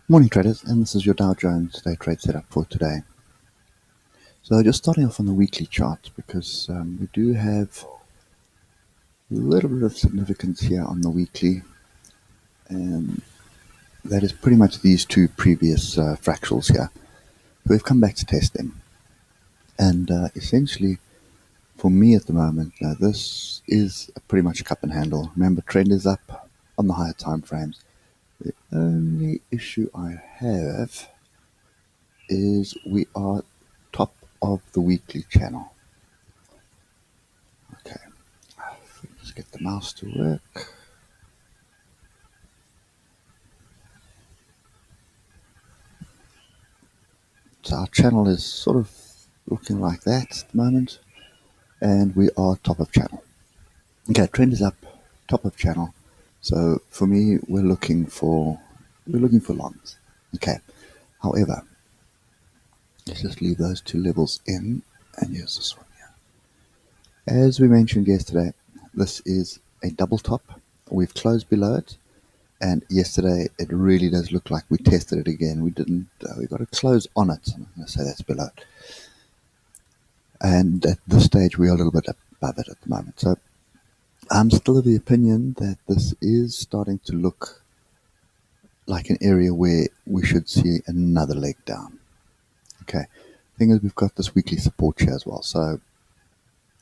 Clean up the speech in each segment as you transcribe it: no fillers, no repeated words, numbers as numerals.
Morning traders, and this is your Dow Jones day trade setup for today. So just starting off on the weekly chart because we do have a little bit of significance here on the weekly, and that is pretty much these two previous fractals here. So we've come back to test them, and essentially for me at the moment, this is pretty much a cup and handle. Remember, trend is up on the higher time frames. The only issue I have is we are top of the weekly channel. Okay, let's get the mouse to work. So our channel is sort of looking like that at the moment, and we are top of channel. Okay, trend is up, top of channel. So for me, we're looking for longs. Okay, however, let's just leave those two levels in and use this one here. As we mentioned yesterday, this is a double top. We've closed below it, and yesterday it really does look like we tested it again. We didn't. We got to close on it. I'm going to say that's below it, and at this stage we are a little bit above it at the moment. So I'm still of the opinion that this is starting to look like an area where we should see another leg down. Okay, thing is we've got this weekly support here as well, so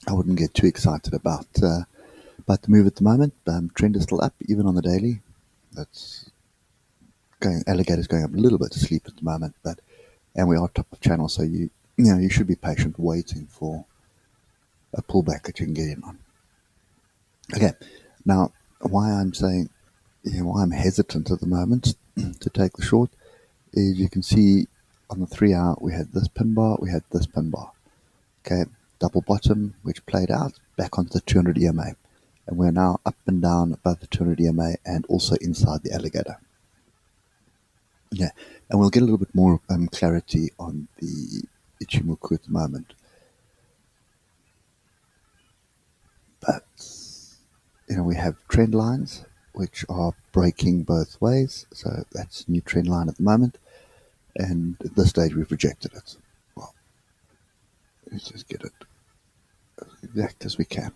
I wouldn't get too excited about the move at the moment. Trend is still up, even on the daily. That's alligator's going up a little bit to sleep at the moment, and we are top of channel, so you should be patient waiting for a pullback that you can get in on. Okay, now why I'm hesitant at the moment to take the short is you can see on the 3 hour we had this pin bar, we had this pin bar. Okay, double bottom which played out back onto the 200 EMA, and we're now up and down above the 200 EMA and also inside the alligator. Yeah, and we'll get a little bit more clarity on the Ichimoku at the moment. But, we have trend lines which are breaking both ways. So that's a new trend line at the moment. And at this stage, we've rejected it. Well, let's just get it as exact as we can.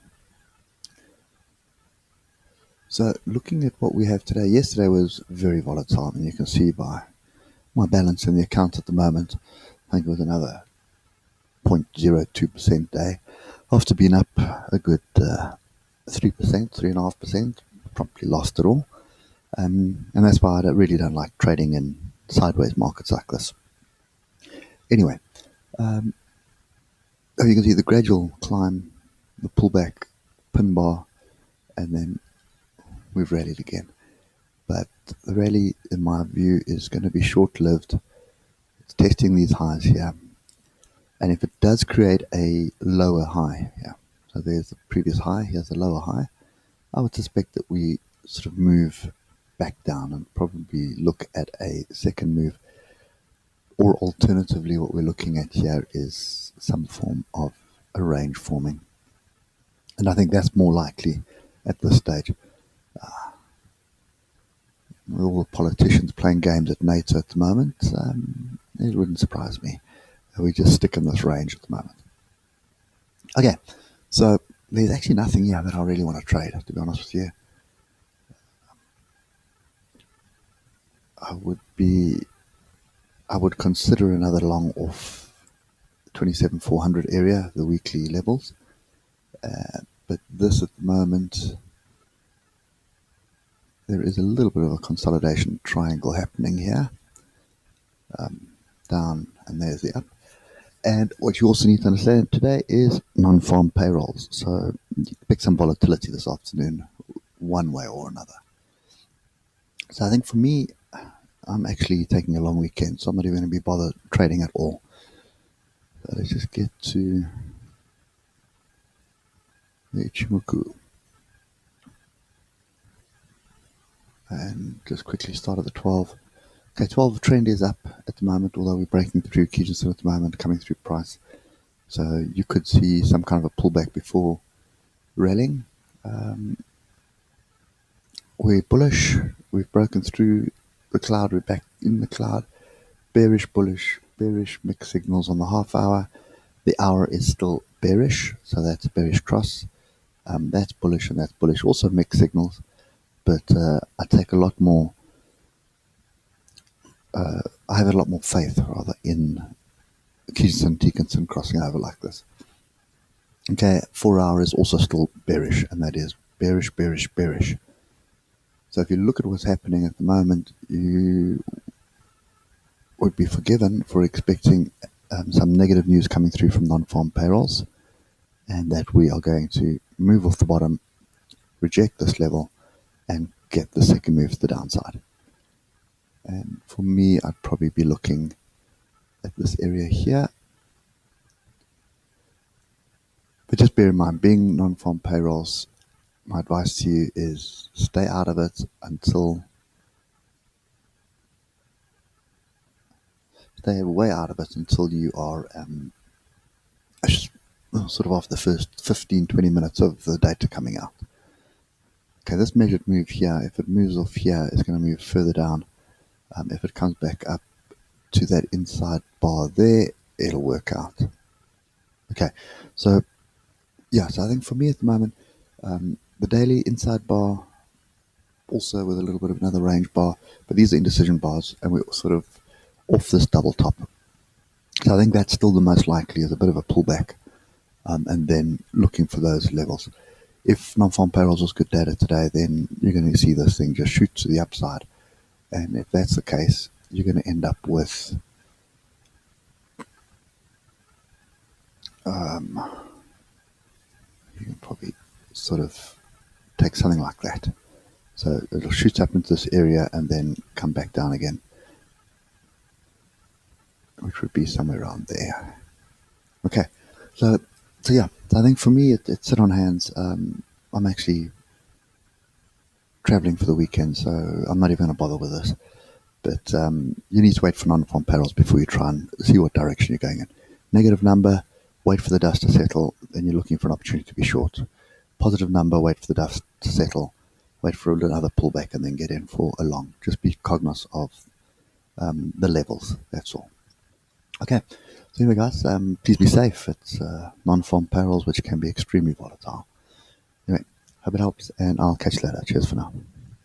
So looking at what we have today, yesterday was very volatile, and you can see by my balance in the account at the moment, I think it was another 0.02% day after being up a good 3%, 3.5%, promptly lost it all. And that's why I really don't like trading in sideways markets like this. Anyway, you can see the gradual climb, the pullback, pin bar, and then we've rallied again. But the rally, in my view, is going to be short-lived. It's testing these highs here. And if it does create a lower high, so there's the previous high, here's the lower high, I would suspect that we sort of move back down and probably look at a second move. Or alternatively, what we're looking at here is some form of a range forming. And I think that's more likely at this stage. With all the politicians playing games at NATO at the moment, it wouldn't surprise me. We just stick in this range at the moment. Okay, so there's actually nothing here that I really want to trade, to be honest with you. I would consider another long off 27,400 area, the weekly levels. But this at the moment, there is a little bit of a consolidation triangle happening here. Down, and there's the up. And what you also need to understand today is non-farm payrolls. So you expect some volatility this afternoon, one way or another. So I think for me, I'm actually taking a long weekend, so I'm not even going to be bothered trading at all. So let's just get to the Ichimoku. And just quickly start at the 12. Okay, 12 trend is up at the moment, although we're breaking through Kijinson at the moment, coming through price. So you could see some kind of a pullback before rallying. We're bullish. We've broken through the cloud. We're back in the cloud. Bearish, bullish, bearish mixed signals on the half hour. The hour is still bearish, so that's bearish cross. That's bullish and that's bullish. Also mixed signals, but I take a lot more. I have a lot more faith, rather, in Kijun Dickinson crossing over like this. Okay, 4 hour is also still bearish, and that is bearish, bearish, bearish. So if you look at what's happening at the moment, you would be forgiven for expecting some negative news coming through from non-farm payrolls, and that we are going to move off the bottom, reject this level, and get the second move to the downside. And for me, I'd probably be looking at this area here. But just bear in mind, being non-farm payrolls, my advice to you is stay out of it until stay way out of it until you are sort of after the first 15-20 minutes of the data coming out. Okay, this measured move here, if it moves off here, it's going to move further down. If it comes back up to that inside bar there, it'll work out. Okay, so yeah, so I think for me at the moment, the daily inside bar, also with a little bit of another range bar, but these are indecision bars, and we're sort of off this double top. So I think that's still the most likely, is a bit of a pullback, and then looking for those levels. If non-farm payrolls was good data today, then you're going to see this thing just shoot to the upside. And if that's the case, you're going to end up with you can probably sort of take something like that. So it'll shoot up into this area and then come back down again, which would be somewhere around there. Okay, so yeah, I think for me, it's sit on hands. I'm actually traveling for the weekend, so I'm not even going to bother with this. But you need to wait for non-farm payrolls before you try and see what direction you're going in. Negative number, wait for the dust to settle, then you're looking for an opportunity to be short. Positive number, wait for the dust to settle, wait for another pullback, and then get in for a long. Just be cognizant of the levels, that's all. Okay, so anyway, guys, please be safe. It's non-farm payrolls, which can be extremely volatile. Anyway, hope it helps, and I'll catch you later. Cheers for now.